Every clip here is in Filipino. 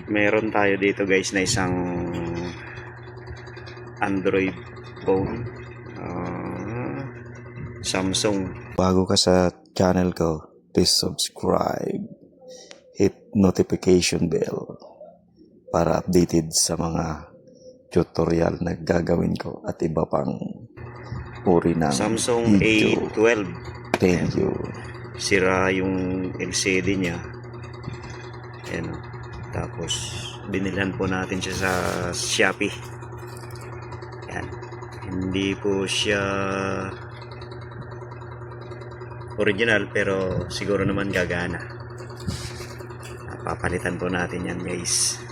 Meron tayo dito guys na isang Android phone, Samsung. Bago ka sa channel ko, please subscribe, hit notification bell para updated sa mga tutorial na gagawin ko at iba pang uri ng Samsung video. A12. Thank you. Sira yung LCD niya. Ayan. Tapos binilhan po natin siya sa Shopee. Ayan. Hindi po siya original pero siguro naman gagana. Papalitan po natin yan guys.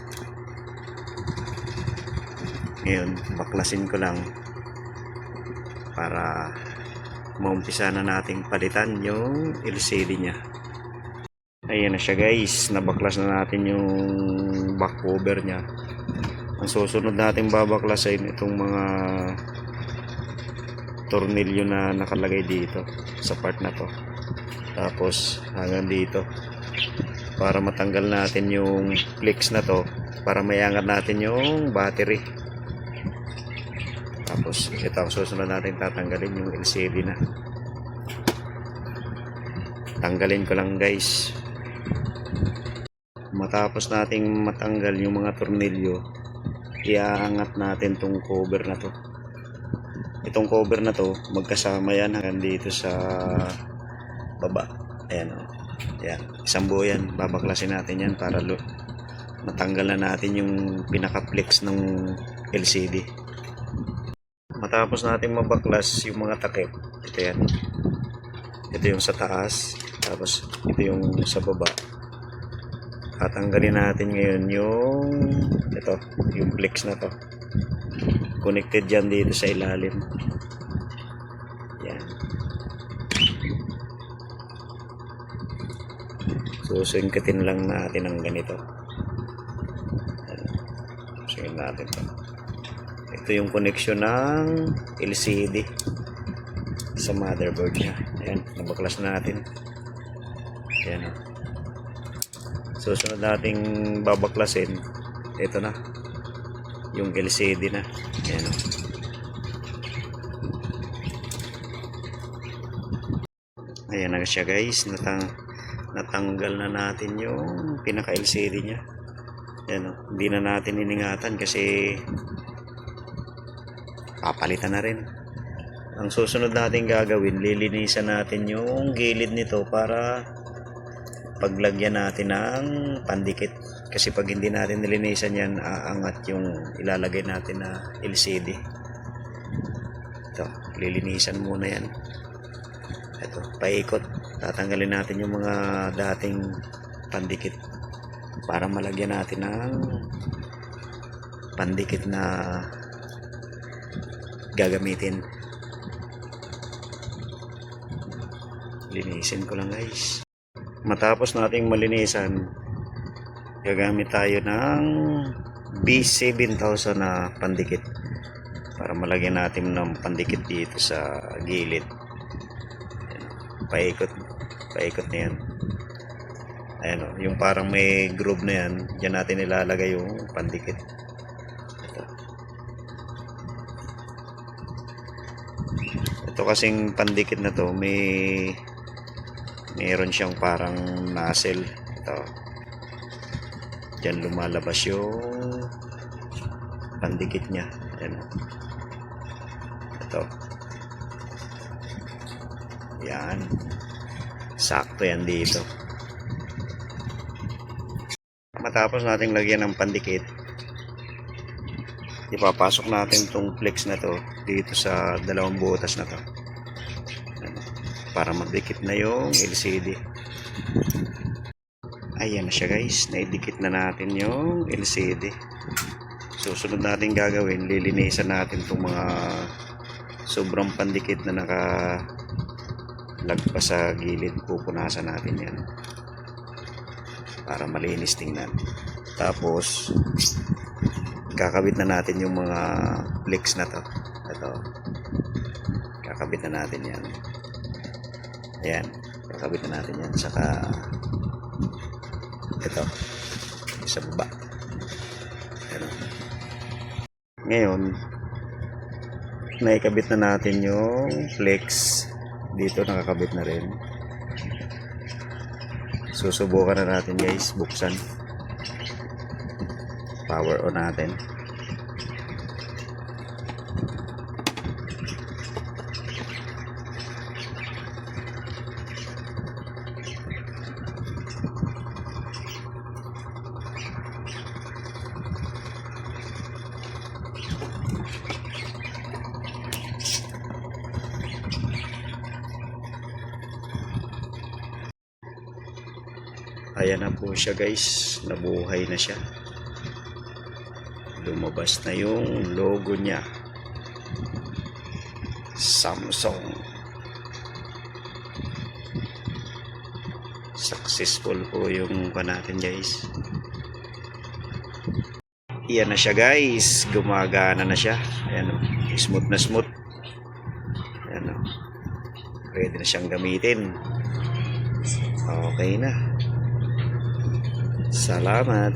Ngayon baklasin ko lang para maumpisa na nating palitan yung LCD nya. Ayan na siya guys, nabaklas na natin yung back cover nya. Ang susunod natin babaklasin itong mga tornilyo na nakalagay dito sa part na to, tapos hanggang dito para matanggal natin yung flex na to, para mayangat natin yung battery. Tapos ito ang susunod natin tatanggalin, yung LCD na. Tanggalin ko lang guys. Matapos nating matanggal yung mga tornilyo, iaangat natin tong cover na to. Itong cover na to magkasama yan hanggang dito sa baba. Ayan o. Ayan. Isang buo yan. Babaklasin natin yan para matanggal na natin yung pinaka-flex ng LCD. Matapos natin mabaklas yung mga takip, ito yan. Ito yung sa taas, tapos ito yung sa baba. Tatanggalin natin ngayon yung ito, yung flex na to. Connected dyan dito sa ilalim. Yan. Susungkitin lang natin ang ganito. Susungkitin natin to. Ito yung connection ng LCD sa motherboard nya. Ayan, nabaklas natin. Ayan. Susunod nating babaklasin, ito na yung LCD na. Ayan. Ayan na siya guys, natanggal na natin yung pinaka LCD nya. Ayan, hindi na natin iningatan kasi papalitan na rin. Ang susunod natin gagawin, lilinisan natin yung gilid nito para paglagyan natin ng pandikit. Kasi pag hindi natin nilinisan yan, aangat yung ilalagay natin na LCD. Ito, lilinisan muna yan. Ito, paikot. Tatanggalin natin yung mga dating pandikit para malagyan natin ng pandikit na gagamitin. Linisin ko lang guys. Matapos nating malinisan, gagamit tayo ng B7000 na pandikit para malagyan natin ng pandikit dito sa gilid. Paikot na yan. Ayan o, yung parang may groove na yan, dyan natin ilalagay yung pandikit. Ito kasing pandikit na to, meron siyang parang nozzle. Ito, dyan lumalabas yung pandikit nya. Ayan. Ito, yan, sakto yan dito. Matapos nating lagyan ng pandikit, ipapasok natin tong flex na to dito sa dalawang butas na to para magdikit na yung LCD. Ayan na siya guys, naidikit na natin yung LCD. Susunod natin gagawin, lilinisan natin itong mga sobrang pandikit na nakalagpas sa gilid. Pupunasan natin yan para malinis tingnan. Tapos kakabit na natin yung mga flex na to. Ito, kakabit na natin yan. Ayan, kakabit na natin yan. Saka ito, sa baba. Ayan. Ngayon, naikabit na natin yung flex. Dito nakakabit na rin. Susubukan na natin guys, buksan. Power on natin. Ayan na po siya guys, nabuhay na siya. Lumabas na yung logo niya, Samsung. Successful po yung natin guys. Iyan na siya guys, gumagana na siya. Ayan o, smooth na smooth. Ayan o, pwede na siyang gamitin. Okay na. Salamat.